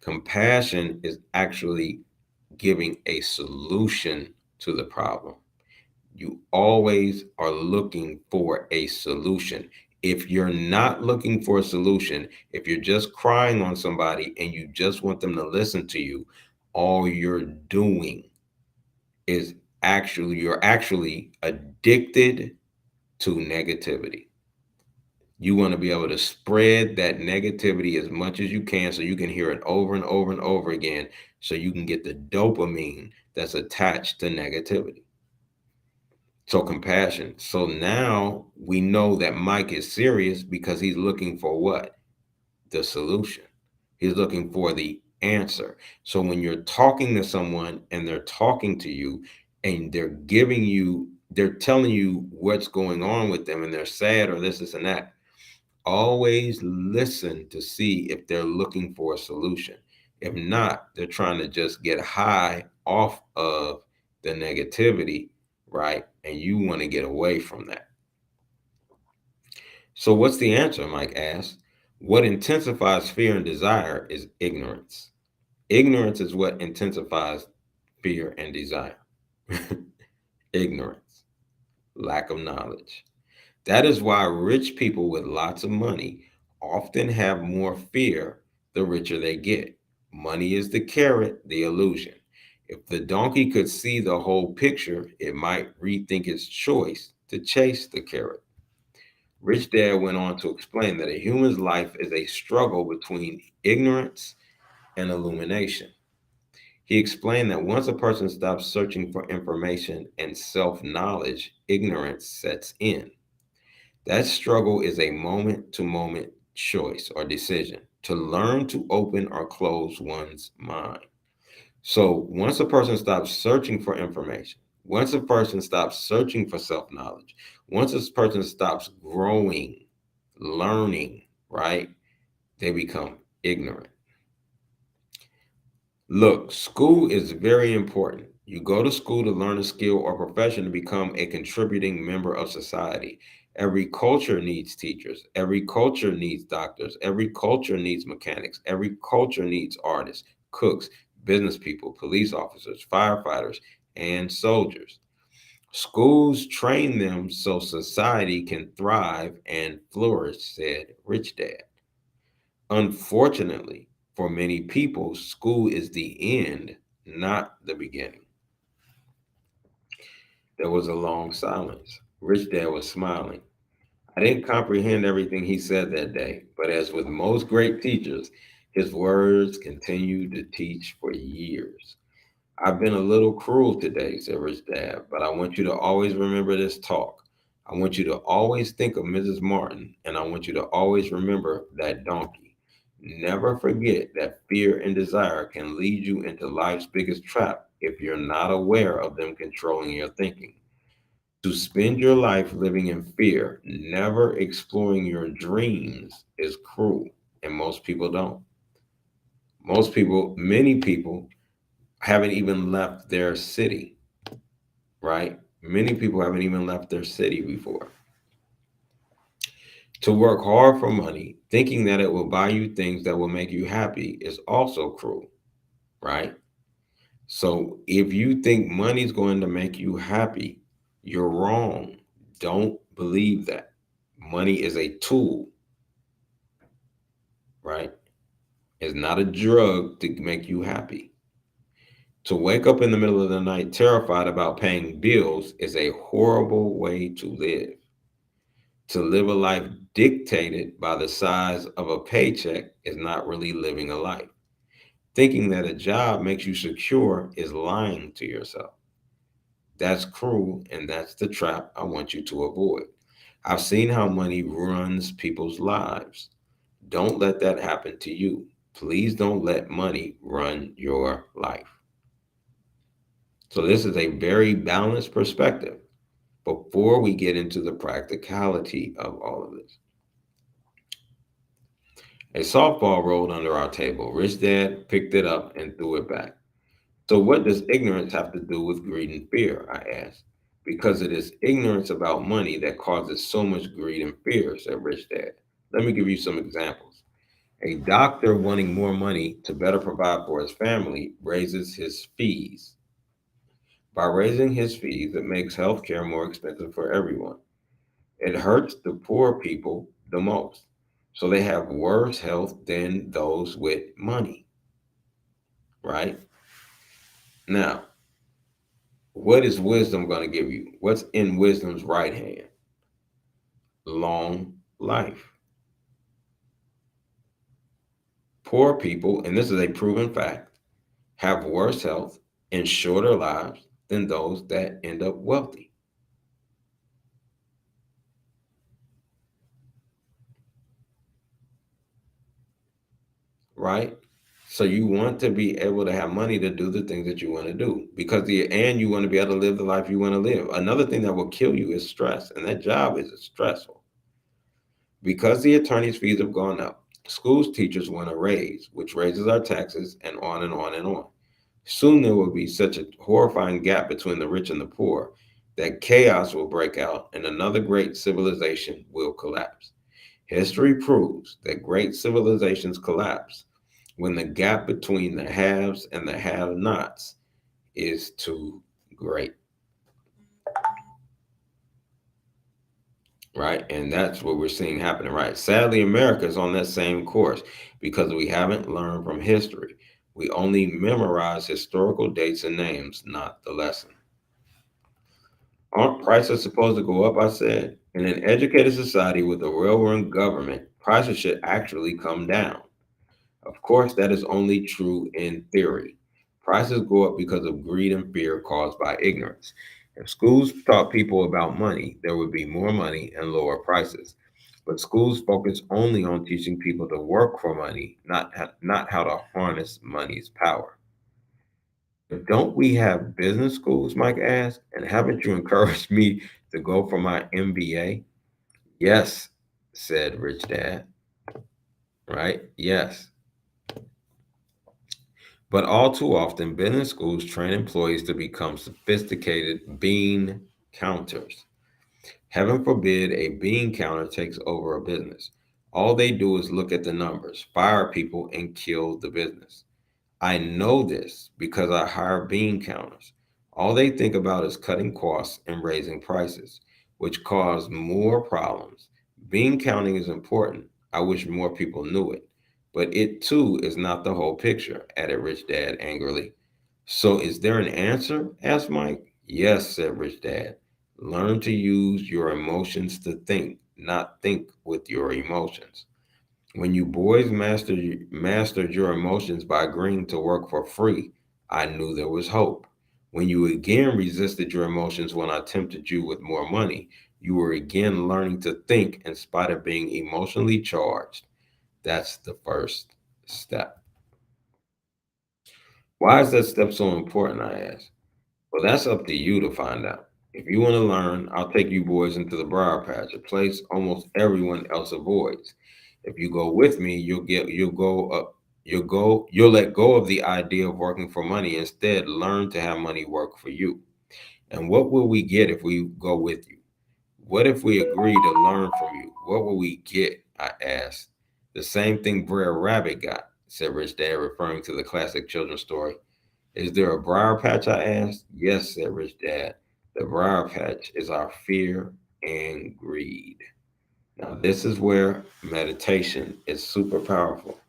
Compassion is actually giving a solution to the problem. You always are looking for a solution. If you're not looking for a solution, if you're just crying on somebody and you just want them to listen to you, all you're doing is you're actually addicted to negativity. You want to be able to spread that negativity as much as you can so you can hear it over and over and over again so you can get the dopamine that's attached to negativity. So compassion. So now we know that Mike is serious because he's looking for what? The solution. He's looking for the answer. So when you're talking to someone and they're talking to you and they're telling you what's going on with them and they're sad or this and that, always listen to see if they're looking for a solution. If not, they're trying to just get high off of the negativity, right? And you want to get away from that. So, what's the answer? Mike asked. What intensifies fear and desire is ignorance. Ignorance is what intensifies fear and desire. Ignorance, lack of knowledge. That is why rich people with lots of money often have more fear the richer they get. Money is the carrot, the illusion. If the donkey could see the whole picture, it might rethink its choice to chase the carrot. Rich Dad went on to explain that a human's life is a struggle between ignorance and illumination. He explained that once a person stops searching for information and self knowledge, ignorance sets in. That struggle is a moment to moment choice or decision to learn to open or close one's mind. So once a person stops searching for information, once a person stops searching for self knowledge, once a person stops growing, learning, right, they become ignorant. Look, school is very important. You go to school to learn a skill or profession to become a contributing member of society. Every culture needs teachers. Every culture needs doctors. Every culture needs mechanics. Every culture needs artists, cooks, business people, police officers, firefighters, and soldiers. Schools train them so society can thrive and flourish, said Rich Dad. Unfortunately, for many people, school is the end, not the beginning. There was a long silence. Rich Dad was smiling. I didn't comprehend everything he said that day, but as with most great teachers, his words continued to teach for years. I've been a little cruel today, said Rich Dad, but I want you to always remember this talk. I want you to always think of Mrs. Martin, and I want you to always remember that donkey. Never forget that fear and desire can lead you into life's biggest trap if you're not aware of them controlling your thinking. To spend your life living in fear, never exploring your dreams, is cruel, and most people don't. Many people haven't even left their city, right? Many people haven't even left their city before. To work hard for money, thinking that it will buy you things that will make you happy, is also cruel, right? So if you think money's going to make you happy, you're wrong. Don't believe that. Money is a tool, right? It's not a drug to make you happy. To wake up in the middle of the night terrified about paying bills is a horrible way to live. To live a life dictated by the size of a paycheck is not really living a life. Thinking that a job makes you secure is lying to yourself. That's cruel, and that's the trap I want you to avoid. I've seen how money runs people's lives. Don't let that happen to you. Please don't let money run your life. So, this is a very balanced perspective before we get into the practicality of all of this. A softball rolled under our table. Rich Dad picked it up and threw it back. So, what does ignorance have to do with greed and fear? I asked. Because it is ignorance about money that causes so much greed and fear, said Rich Dad. Let me give you some examples. A doctor wanting more money to better provide for his family raises his fees. By raising his fees, it makes healthcare more expensive for everyone. It hurts the poor people the most. So they have worse health than those with money, right? Now, what is wisdom going to give you? What's in wisdom's right hand? Long life. Poor people, and this is a proven fact, have worse health and shorter lives than those that end up wealthy, right? So you want to be able to have money to do the things that you want to do and you want to be able to live the life you want to live. Another thing that will kill you is stress, and that job is stressful. Because the attorney's fees have gone up, schools teachers want a raise, which raises our taxes, and on and on and on. Soon there will be such a horrifying gap between the rich and the poor that chaos will break out and another great civilization will collapse. History proves that great civilizations collapse when the gap between the haves and the have nots is too great, right? And that's what we're seeing happening, right? Sadly, America is on that same course because we haven't learned from history. We only memorize historical dates and names, not the lesson. Aren't prices supposed to go up? I said. In an educated society with a well run government, prices should actually come down. Of course, that is only true in theory. Prices go up because of greed and fear caused by ignorance. If schools taught people about money, there would be more money and lower prices. But schools focus only on teaching people to work for money, not how to harness money's power. But don't we have business schools, Mike asked? And haven't you encouraged me to go for my MBA? Yes, said Rich Dad. Right? Yes. But all too often, business schools train employees to become sophisticated bean counters. Heaven forbid a bean counter takes over a business. All they do is look at the numbers, fire people, and kill the business. I know this because I hire bean counters. All they think about is cutting costs and raising prices, which cause more problems. Bean counting is important. I wish more people knew it. But it too is not the whole picture, added Rich Dad angrily. So is there an answer? Asked Mike. Yes, said Rich Dad. Learn to use your emotions to think, not think with your emotions. When you boys mastered your emotions by agreeing to work for free, I knew there was hope. When you again resisted your emotions when I tempted you with more money, you were again learning to think in spite of being emotionally charged. That's the first step. Why is that step so important? I asked. Well, that's up to you to find out. If you want to learn, I'll take you boys into the briar patch, a place almost everyone else avoids. If you go with me, you'll let go of the idea of working for money. Instead, learn to have money work for you. And what will we get if we go with you? What if we agree to learn from you? What will we get? I asked. The same thing Brer Rabbit got, said Rich Dad, referring to the classic children's story. Is there a briar patch? I asked. Yes, said Rich Dad. The briar patch is our fear and greed. Now, this is where meditation is super powerful.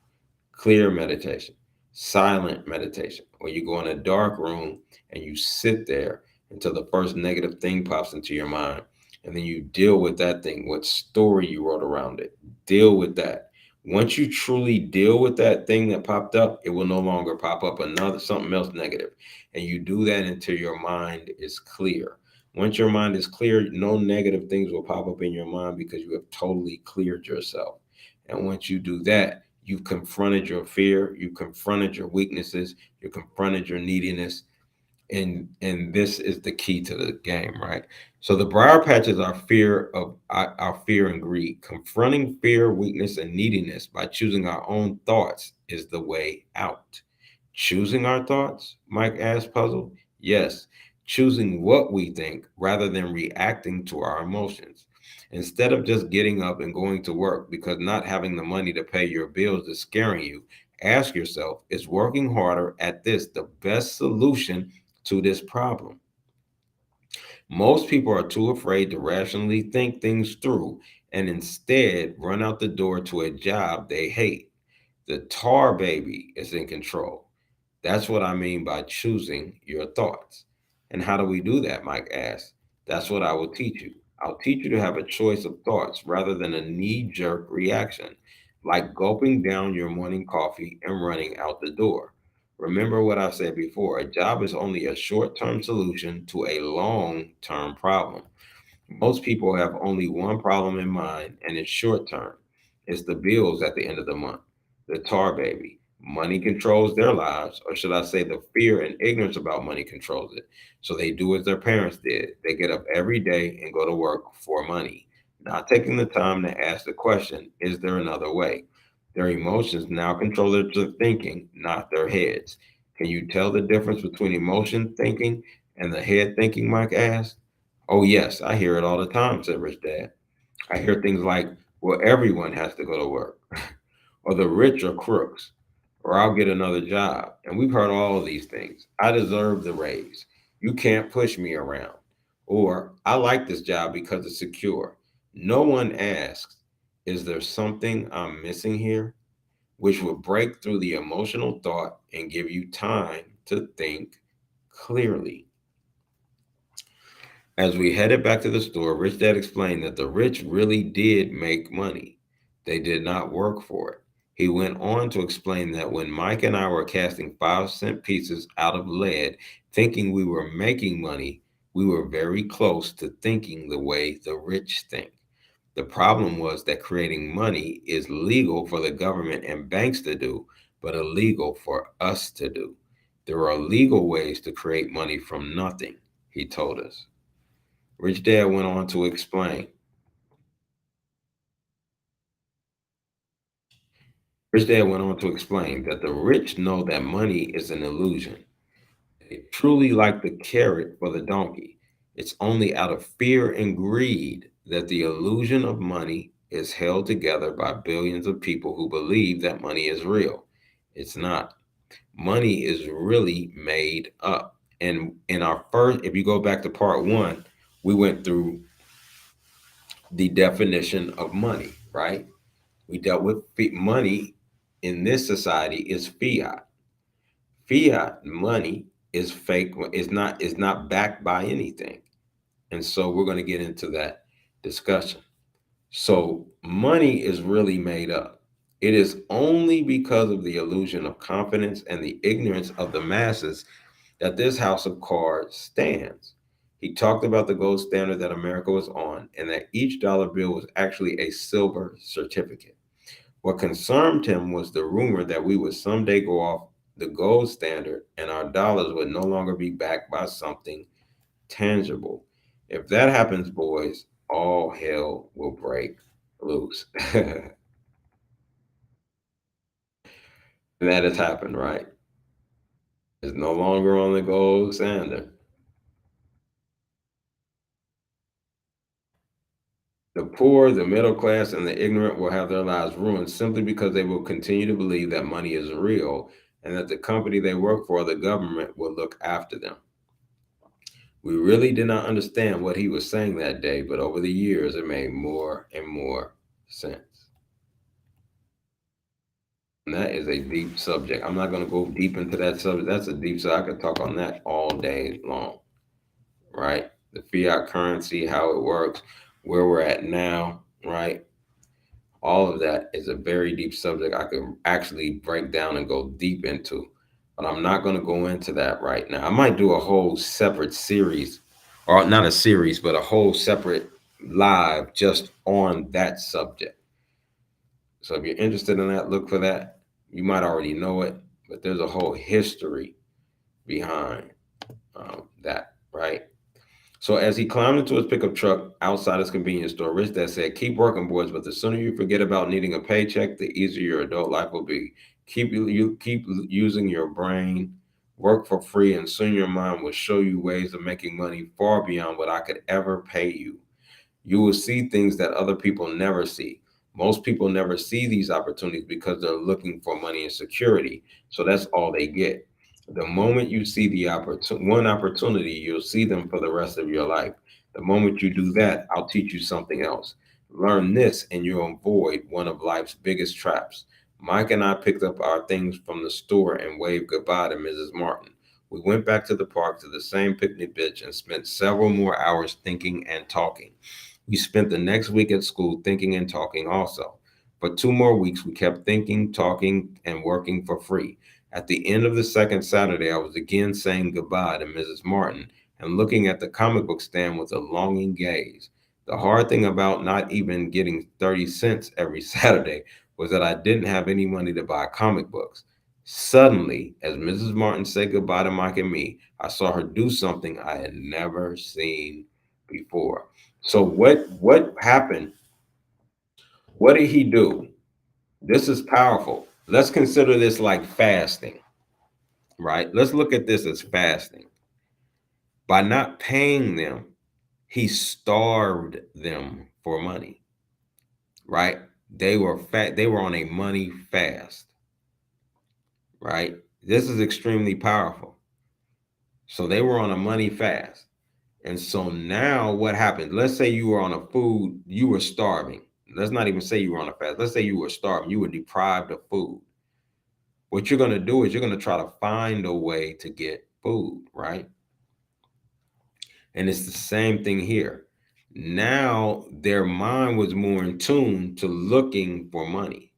Clear meditation, silent meditation, where you go in a dark room and you sit there until the first negative thing pops into your mind. And then you deal with that thing, what story you wrote around it. Deal with that. Once you truly deal with that thing that popped up, it will no longer pop up another something else negative. And you do that until your mind is clear. Once your mind is clear, no negative things will pop up in your mind because you have totally cleared yourself. And once you do that, you've confronted your fear, you confronted your weaknesses, you confronted your neediness, and this is the key to the game, right? So the briar patch is our fear and greed. Confronting fear, weakness, and neediness by choosing our own thoughts is the way out. Choosing our thoughts? Mike asked, puzzled. Yes, choosing what we think rather than reacting to our emotions. Instead of just getting up and going to work because not having the money to pay your bills is scaring you, ask yourself, is working harder at this the best solution to this problem? Most people are too afraid to rationally think things through and instead run out the door to a job they hate. The tar baby is in control. That's what I mean by choosing your thoughts. And how do we do that? Mike asked. That's what I will teach you. I'll teach you to have a choice of thoughts rather than a knee jerk reaction, like gulping down your morning coffee and running out the door. Remember what I said before, a job is only a short term solution to a long term problem. Most people have only one problem in mind, and it's short term. It's the bills at the end of the month. The tar baby. Money controls their lives, or should I say, the fear and ignorance about money controls it. So they do as their parents did. They get up every day and go to work for money, not taking the time to ask the question, is there another way? Their emotions now control their thinking, not their heads. Can you tell the difference between emotion thinking and the head thinking, Mike asked? Oh, yes, I hear it all the time, said Rich Dad. I hear things like, well, everyone has to go to work, or the rich are crooks, or I'll get another job. And we've heard all of these things. I deserve the raise. You can't push me around. Or I like this job because it's secure. No one asks, is there something I'm missing here? Which will break through the emotional thought and give you time to think clearly. As we headed back to the store, Rich Dad explained that the rich really did make money. They did not work for it. He went on to explain that when Mike and I were casting 5-cent pieces out of lead, thinking we were making money, we were very close to thinking the way the rich think. The problem was that creating money is legal for the government and banks to do, but illegal for us to do. There are legal ways to create money from nothing, he told us. Rich Dad went on to explain. Rich Dad went on to explain that the rich know that money is an illusion. They truly like the carrot for the donkey. It's only out of fear and greed that the illusion of money is held together by billions of people who believe that money is real. It's not. Money is really made up. And in our first, if you go back to part one, we went through the definition of money, right? We dealt with money in this society is fiat. Fiat money is fake. It's not backed by anything. And so we're going to get into that discussion. So money is really made up. It is only because of the illusion of confidence and the ignorance of the masses that this house of cards stands. He talked about the gold standard that America was on and that each dollar bill was actually a silver certificate. What concerned him was the rumor that we would someday go off the gold standard and our dollars would no longer be backed by something tangible. If that happens, boys, all hell will break loose. And that has happened, right? It's no longer on the gold standard. The poor, the middle class, and the ignorant will have their lives ruined simply because they will continue to believe that money is real and that the company they work for, the government, will look after them. We really did not understand what he was saying that day, but over the years, it made more and more sense. And that is a deep subject. I'm not going to go deep into that subject. That's a deep subject. I could talk on that all day long, right? The fiat currency, how it works, where we're at now, right? All of that is a very deep subject I could actually break down and go deep into. But I'm not going to go into that right now. I might do a whole separate series, or not a series, but a whole separate live just on that subject. So if you're interested in that, look for that. You might already know it, but there's a whole history behind that, right? So as he climbed into his pickup truck outside his convenience store, Rich Dad said, "Keep working, boys, but the sooner you forget about needing a paycheck, the easier your adult life will be. You keep using your brain, work for free, and soon your mind will show you ways of making money far beyond what I could ever pay you. You will see things that other people never see. Most people never see these opportunities because they're looking for money and security. So that's all they get. The moment you see one opportunity, you'll see them for the rest of your life. The moment you do that, I'll teach you something else. Learn this and you'll avoid one of life's biggest traps." Mike and I picked up our things from the store and waved goodbye to Mrs. Martin. We went back to the park to the same picnic bench and spent several more hours thinking and talking. We spent the next week at school thinking and talking also. For 2 more weeks, we kept thinking, talking, and working for free. At the end of the second Saturday, I was again saying goodbye to Mrs. Martin and looking at the comic book stand with a longing gaze. The hard thing about not even getting 30 cents every Saturday was that I didn't have any money to buy comic books. Suddenly, as Mrs. Martin said goodbye to Mike and me, I saw her do something I had never seen before. So what happened? What did he do? This is powerful. Let's consider this like fasting, right? Let's look at this as fasting. By not paying them, he starved them for money, right? They were on a money fast, right? This is extremely powerful. So they were on a money fast. And so now what happened? Let's say you were on a food, you were starving. Let's not even say you were on a fast. Let's say you were starving, you were deprived of food. What you're going to do is you're going to try to find a way to get food, right? And it's the same thing here. Now their mind was more in tune to looking for money.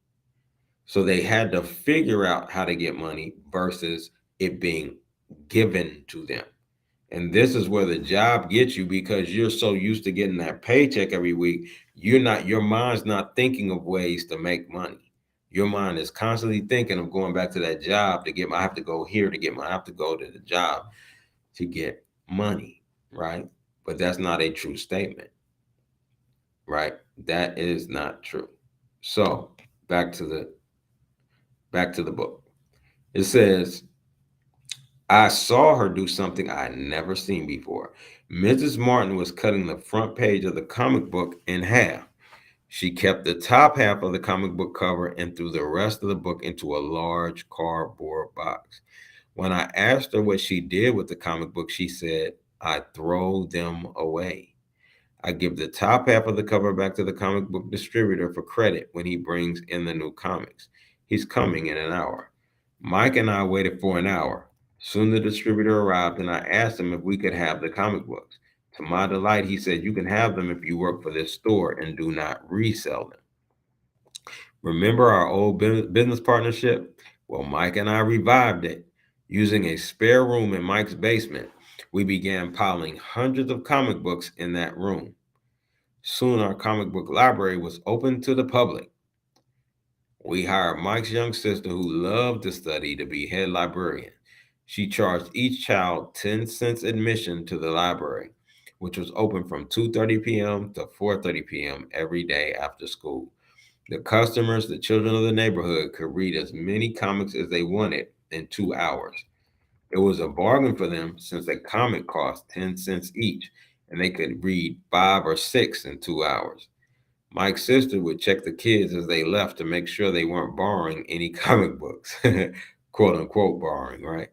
So they had to figure out how to get money versus it being given to them. And this is where the job gets you because you're so used to getting that paycheck every week. Your mind's not thinking of ways to make money. Your mind is constantly thinking of going back to that job to I have to go here to get I have to go to the job to get money, right? But that's not a true statement, right? That is not true. So back to the book. It says, "I saw her do something I had never seen before. Mrs. Martin was cutting the front page of the comic book in half. She kept the top half of the comic book cover and threw the rest of the book into a large cardboard box. When I asked her what she did with the comic book, she said, 'I throw them away. I give the top half of the cover back to the comic book distributor for credit when he brings in the new comics. He's coming in an hour.' Mike and I waited for an hour. Soon the distributor arrived, and I asked him if we could have the comic books. To my delight, he said, "You can have them if you work for this store and do not resell them." Remember our old business partnership? Well, Mike and I revived it. Using a spare room in Mike's basement, we began piling hundreds of comic books in that room. Soon our comic book library was open to the public. We hired Mike's young sister, who loved to study, to be head librarian. She charged each child 10 cents admission to the library, which was open from 2:30 p.m. to 4:30 p.m. every day after school. The customers, the children of the neighborhood, could read as many comics as they wanted in 2 hours. It was a bargain for them since a comic cost 10 cents each, and they could read 5 or 6 in 2 hours. Mike's sister would check the kids as they left to make sure they weren't borrowing any comic books, quote unquote borrowing, right?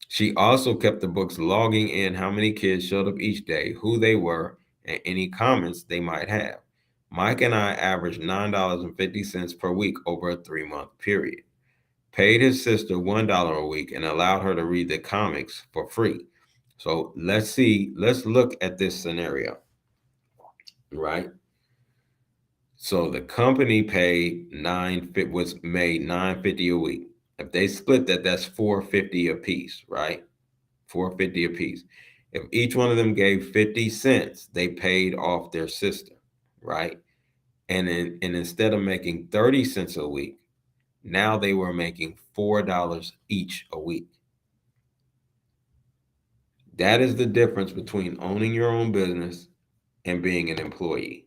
She also kept the books, logging in how many kids showed up each day, who they were, and any comments they might have. Mike and I averaged $9.50 per week over a 3-month period. Paid his sister $1 a week and allowed her to read the comics for free. So let's look at this scenario, right? So the company was made $9.50 a week. If they split that, that's $4.50 a piece, right? $4.50 a piece. If each one of them gave 50 cents, they paid off their sister, right? And instead of making 30 cents a week, now they were making $4 each a week. That is the difference between owning your own business and being an employee,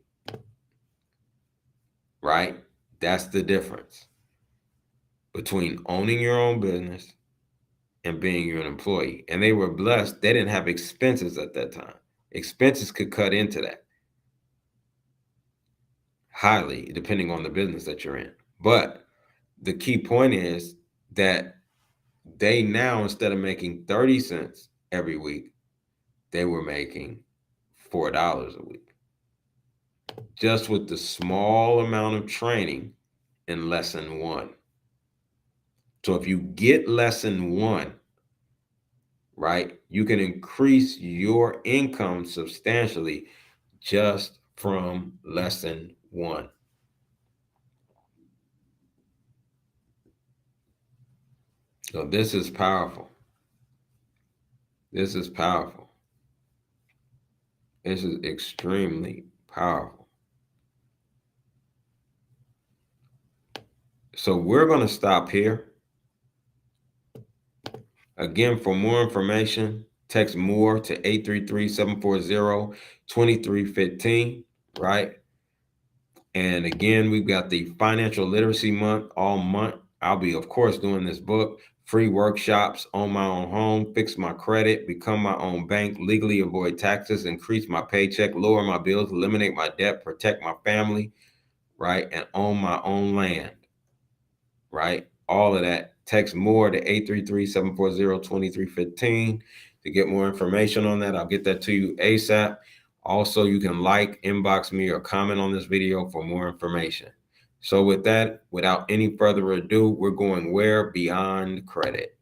right? That's the difference between owning your own business and being an employee. And they were blessed. They didn't have expenses at that time. Expenses could cut into that highly, depending on the business that you're in. But the key point is that they now, instead of making 30 cents every week, they were making $4 a week, just with the small amount of training in lesson one. So if you get lesson one, right, you can increase your income substantially just from lesson one. So this is powerful. This is powerful. This is extremely powerful. So we're going to stop here. Again, for more information, text MORE to 833-740-2315, right? And again, we've got the Financial Literacy Month all month. I'll be, of course, doing this book, free workshops, own my own home, fix my credit, become my own bank, legally avoid taxes, increase my paycheck, lower my bills, eliminate my debt, protect my family, right? And own my own land, right? All of that. Text MORE to 833-740-2315 to get more information on that. I'll get that to you ASAP. Also, you can like, inbox me, or comment on this video for more information. So with that, without any further ado, we're going where? Beyond credit.